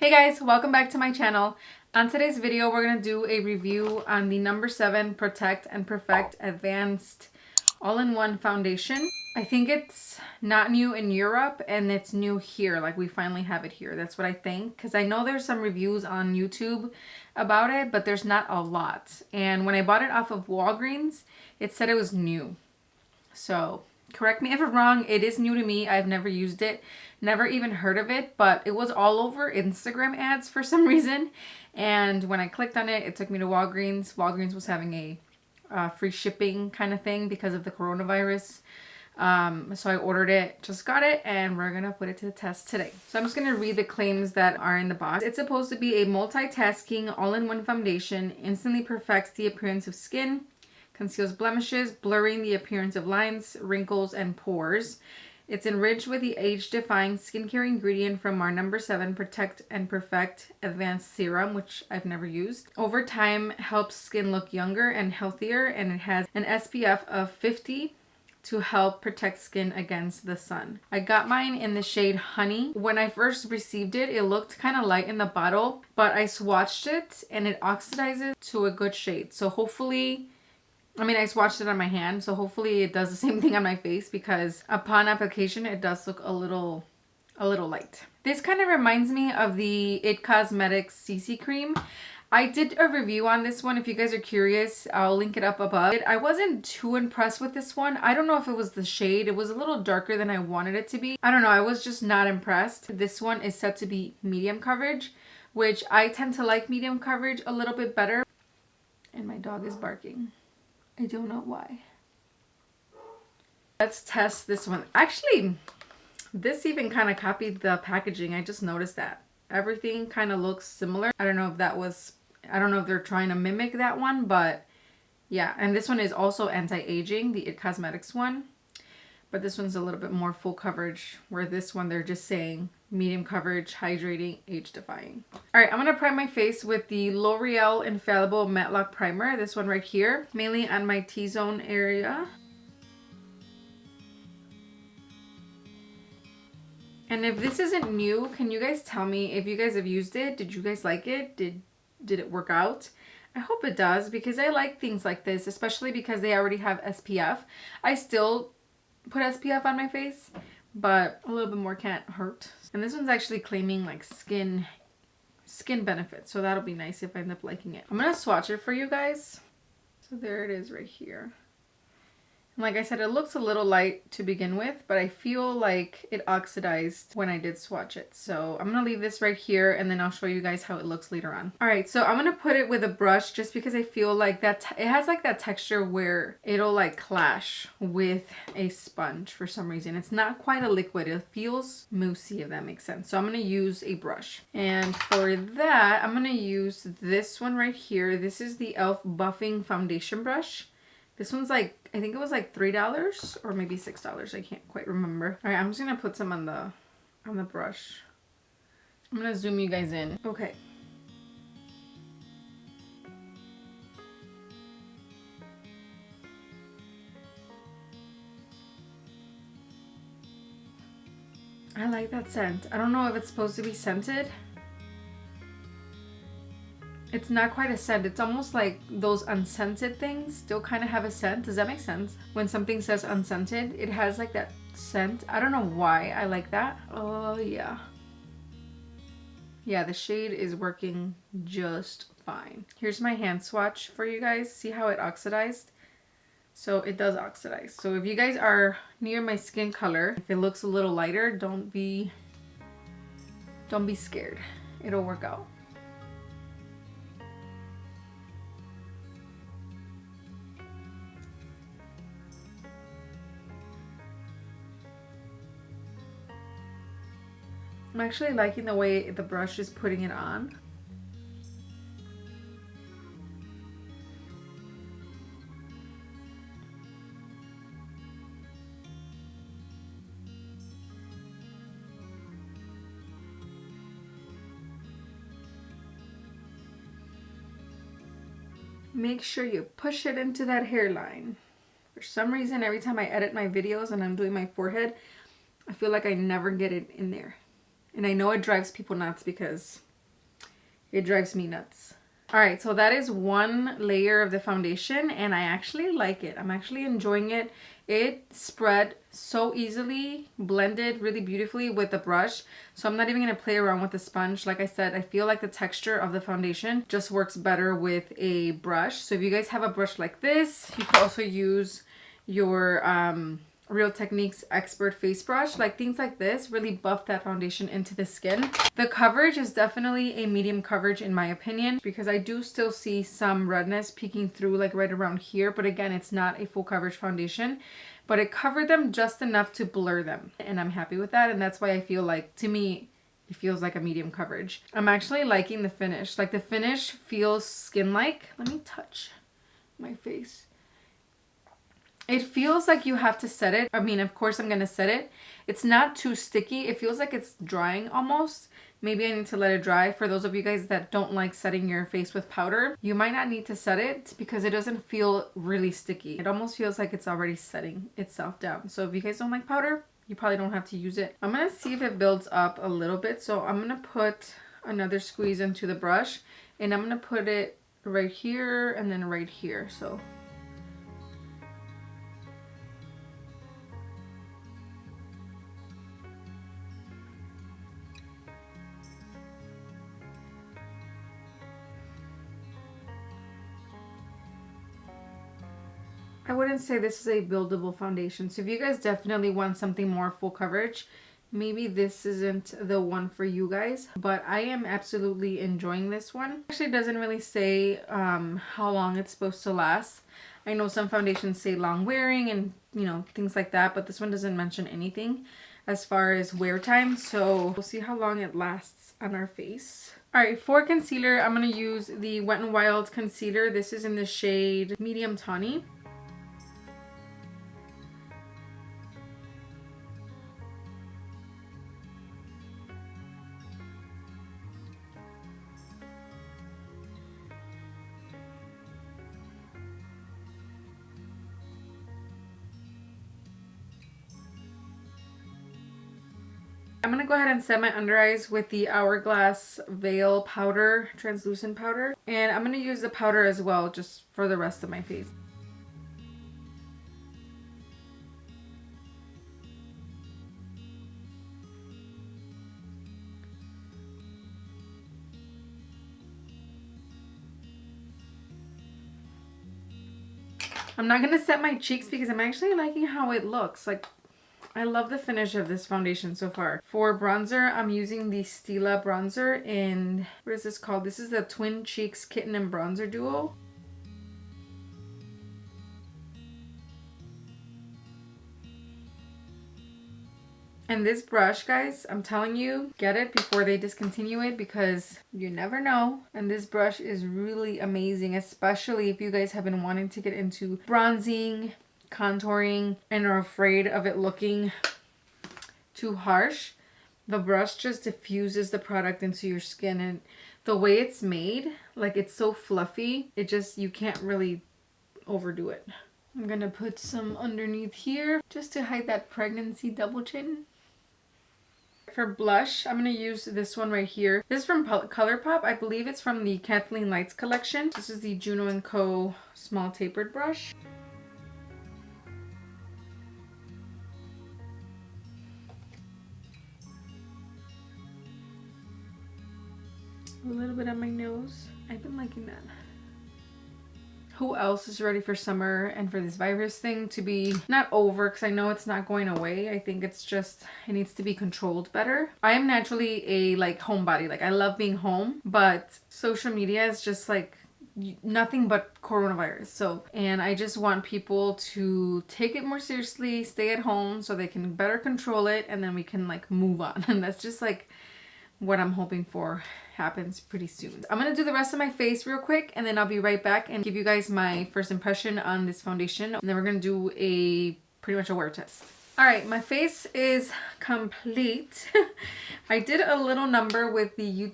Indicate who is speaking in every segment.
Speaker 1: Hey guys, welcome back to my channel. On today's video, we're going to do a review on the No7 Protect and Perfect Advanced All-in-One Foundation. I think it's not new in Europe and it's new here. Like we finally have it here. That's what I think. Because I know there's some reviews on YouTube about it, but there's not a lot. And when I bought it off of Walgreens, it said it was new. So correct me if I'm wrong, it is new to me. I've never used it, never even heard of it, but it was all over Instagram ads for some reason. And when I clicked on it, it took me to Walgreens. Walgreens was having a free shipping kind of thing because of the coronavirus. So I ordered it, just got it, and we're gonna put it to the test today. So I'm just gonna read the claims that are in the box. It's supposed to be a multitasking all-in-one foundation, instantly perfects the appearance of skin, conceals blemishes, blurring the appearance of lines, wrinkles, and pores. It's enriched with the age-defying skincare ingredient from our No7 Protect and Perfect Advanced Serum, which I've never used. Over time, helps skin look younger and healthier, and it has an SPF of 50 to help protect skin against the sun. I got mine in the shade Honey. When I first received it, it looked kind of light in the bottle, but I swatched it and it oxidizes to a good shade. So hopefully, I swatched it on my hand, so hopefully it does the same thing on my face, because upon application it does look a little light. This kind of reminds me of the It Cosmetics CC cream. I did a review on this one. If you guys are curious, I'll link it up above. I wasn't too impressed with this one. I don't know if it was the shade. It was a little darker than I wanted it to be. I don't know. I was just not impressed. This one is set to be medium coverage, which I tend to like medium coverage a little bit better. And my dog is barking. I don't know why. Let's test this one. Actually, this even kind of copied the packaging. I just noticed that. Everything kind of looks similar. I don't know if they're trying to mimic that one, but yeah. And this one is also anti-aging, the It Cosmetics one. But this one's a little bit more full coverage, where this one they're just saying medium coverage, hydrating, age-defying. All right, I'm gonna prime my face with the L'Oreal Infallible Matte Lock Primer. This one right here, mainly on my T-zone area. And if this isn't new, can you guys tell me if you guys have used it? Did you guys like it? Did it work out? I hope it does, because I like things like this, especially because they already have SPF. I still put SPF on my face, but a little bit more can't hurt. And this one's actually claiming like skin benefits, so that'll be nice if I end up liking it. I'm gonna swatch it for you guys. So there it is right here. And like I said, it looks a little light to begin with, but I feel like it oxidized when I did swatch it. So I'm gonna leave this right here, and then I'll show you guys how it looks later on. All right, so I'm gonna put it with a brush, just because I feel like that it has like that texture where it'll like clash with a sponge for some reason. It's not quite a liquid. It feels moussey, if that makes sense. So I'm gonna use a brush. And for that, I'm gonna use this one right here. This is the e.l.f. Buffing Foundation Brush. This one's like, I think it was like $3 or maybe $6. I can't quite remember. All right, I'm just gonna put some on the brush. I'm gonna zoom you guys in. Okay. I like that scent. I don't know if it's supposed to be scented. It's not quite a scent. It's almost like those unscented things still kind of have a scent. Does that make sense? When something says unscented, it has like that scent. I don't know why I like that. Oh yeah. Yeah, the shade is working just fine. Here's my hand swatch for you guys. See how it oxidized? So it does oxidize. So if you guys are near my skin color, if it looks a little lighter, don't be scared. It'll work out. I'm actually liking the way the brush is putting it on. Make sure you push it into that hairline. For some reason, every time I edit my videos and I'm doing my forehead, I feel like I never get it in there. And I know it drives people nuts because It drives me nuts. Alright, so that is one layer of the foundation and I actually like it. I'm actually enjoying it. It spread so easily, blended really beautifully with the brush. So I'm not even going to play around with the sponge. Like I said, I feel like the texture of the foundation just works better with a brush. So if you guys have a brush like this, you can also use your Real Techniques Expert Face Brush. Like things like this really buff that foundation into the skin. The coverage is definitely a medium coverage in my opinion because I do still see some redness peeking through like right around here. But again, it's not a full coverage foundation. But it covered them just enough to blur them. And I'm happy with that. And that's why I feel like, to me, it feels like a medium coverage. I'm actually liking the finish. Like the finish feels skin-like. Let me touch my face. It feels like you have to set it. I mean, of course I'm going to set it. It's not too sticky. It feels like it's drying almost. Maybe I need to let it dry. For those of you guys that don't like setting your face with powder, you might not need to set it because it doesn't feel really sticky. It almost feels like it's already setting itself down. So if you guys don't like powder, you probably don't have to use it. I'm going to see if it builds up a little bit. So I'm going to put another squeeze into the brush and I'm going to put it right here and then right here. So I wouldn't say this is a buildable foundation. So if you guys definitely want something more full coverage, maybe this isn't the one for you guys. But I am absolutely enjoying this one. It actually doesn't really say how long it's supposed to last. I know some foundations say long wearing and you know things like that, but this one doesn't mention anything as far as wear time. So we'll see how long it lasts on our face. Alright, for concealer, I'm going to use the Wet n Wild concealer. This is in the shade Medium Tawny. I'm going to go ahead and set my under eyes with the Hourglass Veil powder, translucent powder. And I'm going to use the powder as well just for the rest of my face. I'm not going to set my cheeks because I'm actually liking how it looks. Like, I love the finish of this foundation so far. For bronzer, I'm using the Stila bronzer in, what is this called? This is the Twin Cheeks Kitten and Bronzer Duo. And this brush, guys, I'm telling you, get it before they discontinue it because you never know. And this brush is really amazing, especially if you guys have been wanting to get into bronzing, contouring, and are afraid of it looking too harsh. The brush just diffuses the product into your skin, and the way it's made, like it's so fluffy, it just, you can't really overdo it. I'm gonna put some underneath here just to hide that pregnancy double chin. For blush, I'm going to use this one right here. This is from ColourPop. I believe it's from the Kathleen Lights collection. This is the Juno & Co. small tapered brush. A little bit on my nose. I've been liking that. Who else is ready for summer and for this virus thing to be not over, because I know it's not going away. I think it's just, it needs to be controlled better. I am naturally a like homebody. Like I love being home, but social media is just like nothing but coronavirus. So, and I just want people to take it more seriously, stay at home so they can better control it, and then we can like move on. And that's just like what I'm hoping for happens pretty soon. I'm gonna do the rest of my face real quick and then I'll be right back and give you guys my first impression on this foundation, and then we're gonna do a pretty much a wear test. All right, my face is complete. I did a little number with the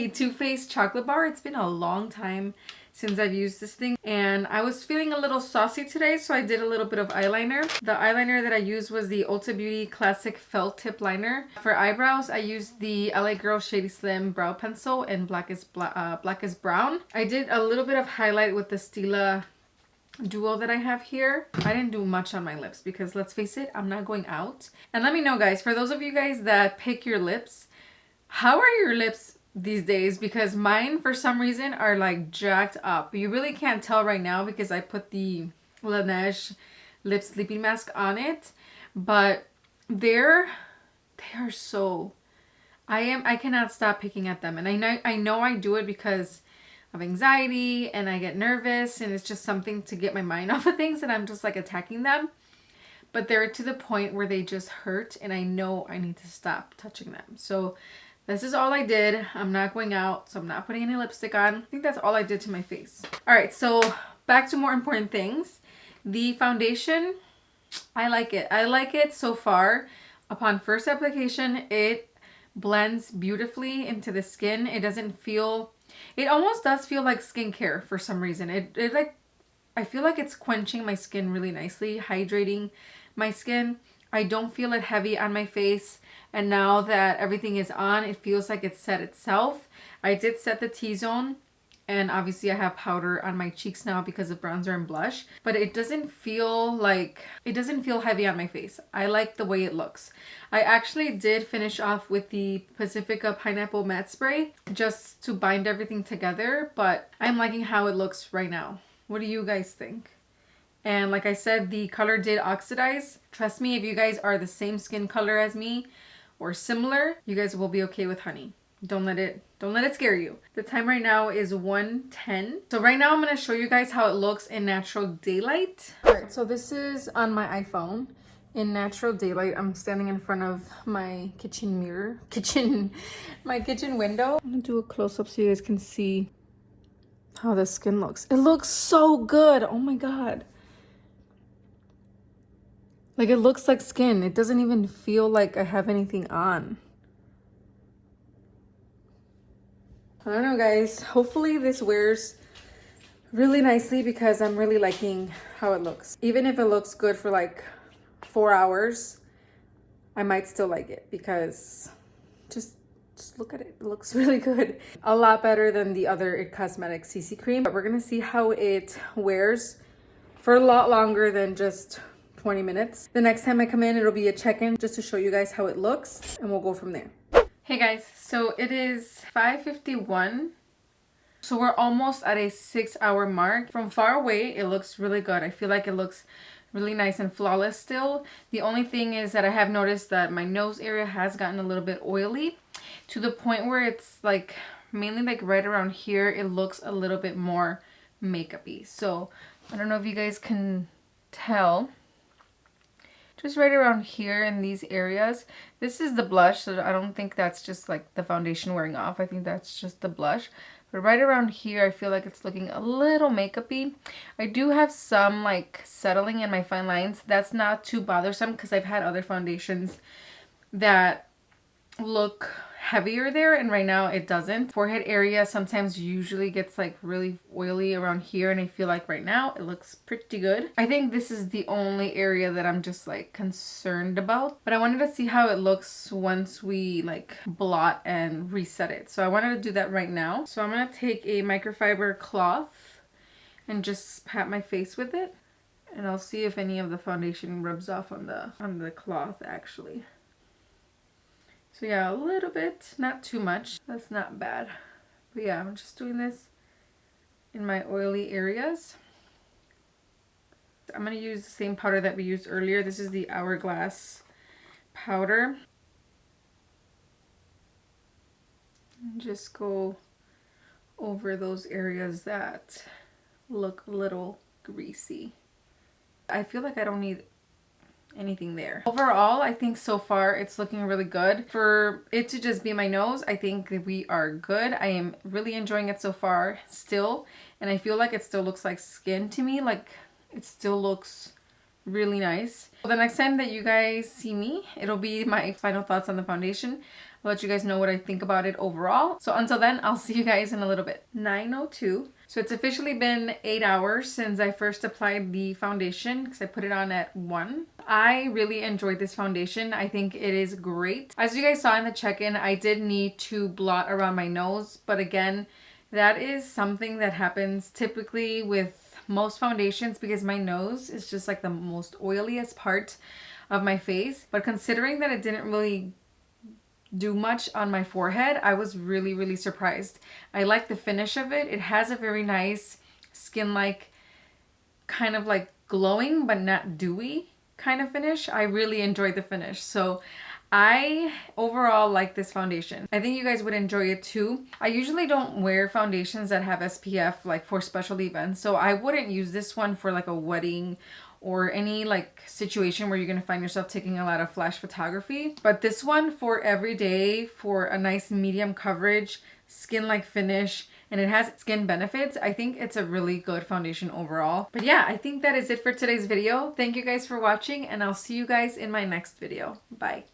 Speaker 1: Too Faced chocolate bar. It's been a long time since I've used this thing. And I was feeling a little saucy today, so I did a little bit of eyeliner. The eyeliner that I used was the Ulta Beauty Classic Felt Tip Liner. For eyebrows, I used the LA Girl Shady Slim Brow Pencil in Black is Brown. I did a little bit of highlight with the Stila duo that I have here. I didn't do much on my lips because let's face it, I'm not going out. And let me know, guys, for those of you guys that pick your lips, how are your lips these days? Because mine for some reason are like jacked up. You really can't tell right now because I put the Laneige lip sleeping mask on it, but they are so, I cannot stop picking at them. And I know I do it because of anxiety and I get nervous and it's just something to get my mind off of things and I'm just like attacking them. But they're to the point where they just hurt and I know I need to stop touching them. So this is all I did. I'm not going out, so I'm not putting any lipstick on. I think that's all I did to my face. All right, so back to more important things. The foundation, I like it. I like it so far. Upon first application, it blends beautifully into the skin. It doesn't feel, it almost does feel like skincare for some reason. It like, I feel like it's quenching my skin really nicely, hydrating my skin. I don't feel it heavy on my face. And now that everything is on, it feels like it's set itself. I did set the T-zone. And obviously I have powder on my cheeks now because of bronzer and blush. But it doesn't feel like, it doesn't feel heavy on my face. I like the way it looks. I actually did finish off with the Pacifica Pineapple Matte Spray just to bind everything together. But I'm liking how it looks right now. What do you guys think? And like I said, the color did oxidize. Trust me, if you guys are the same skin color as me or similar, you guys will be okay with honey. Don't let it scare you. The time right now is 1:10. So right now I'm going to show you guys how it looks in natural daylight. All right, so this is on my iPhone. In natural daylight, I'm standing in front of my kitchen mirror, my kitchen window. I'm going to do a close-up so you guys can see how the skin looks. It looks so good. Oh my God. Like it looks like skin. It doesn't even feel like I have anything on. I don't know, guys. Hopefully this wears really nicely because I'm really liking how it looks. Even if it looks good for like 4 hours, I might still like it because just look at it. It looks really good. A lot better than the other It Cosmetics CC cream. But we're going to see how it wears for a lot longer than just 20 minutes. The next time I come in, it'll be a check-in just to show you guys how it looks and we'll go from there. Hey guys, so it is 5:51. So we're almost at a 6-hour mark. From far away, it looks really good. I feel like it looks really nice and flawless still. The only thing is that I have noticed that my nose area has gotten a little bit oily to the point where it's like mainly like right around here, it looks a little bit more makeup-y. So I don't know if you guys can tell. Just right around here in these areas. This is the blush, so I don't think that's just like the foundation wearing off. I think that's just the blush. But right around here, I feel like it's looking a little makeup-y. I do have some like settling in my fine lines. That's not too bothersome because I've had other foundations that look heavier there and right now it doesn't. Forehead area sometimes usually gets like really oily around here and I feel like right now it looks pretty good. I think this is the only area that I'm just like concerned about, but I wanted to see how it looks once we like blot and reset it. So I wanted to do that right now. So I'm gonna take a microfiber cloth and just pat my face with it and I'll see if any of the foundation rubs off on the cloth actually. So yeah, a little bit, not too much. That's not bad. But yeah, I'm just doing this in my oily areas. I'm going to use the same powder that we used earlier. This is the Hourglass powder. And just go over those areas that look a little greasy. I feel like I don't need anything there. Overall, I think so far it's looking really good. For it to just be my nose, I think that we are good. I am really enjoying it so far still, and I feel like it still looks like skin to me. Like it still looks really nice. The next time that you guys see me, it'll be my final thoughts on the foundation. I'll let you guys know what I think about it overall. So until then, I'll see you guys in a little bit. 9:02. So it's officially been 8 hours since I first applied the foundation because I put it on at 1. I really enjoyed this foundation. I think it is great. As you guys saw in the check-in, I did need to blot around my nose, but again, that is something that happens typically with most foundations because my nose is just like the most oiliest part of my face. But considering that it didn't really do much on my forehead, I was really surprised. I like the finish of it. It has a very nice skin-like kind of like glowing but not dewy kind of finish. I really enjoyed the finish. So I overall like this foundation. I think you guys would enjoy it too. I usually don't wear foundations that have SPF like for special events, so I wouldn't use this one for like a wedding or any like situation where you're gonna find yourself taking a lot of flash photography. But this one for every day, for a nice medium coverage, skin-like finish, and it has skin benefits, I think it's a really good foundation overall. But yeah, I think that is it for today's video. Thank you guys for watching, and I'll see you guys in my next video. Bye.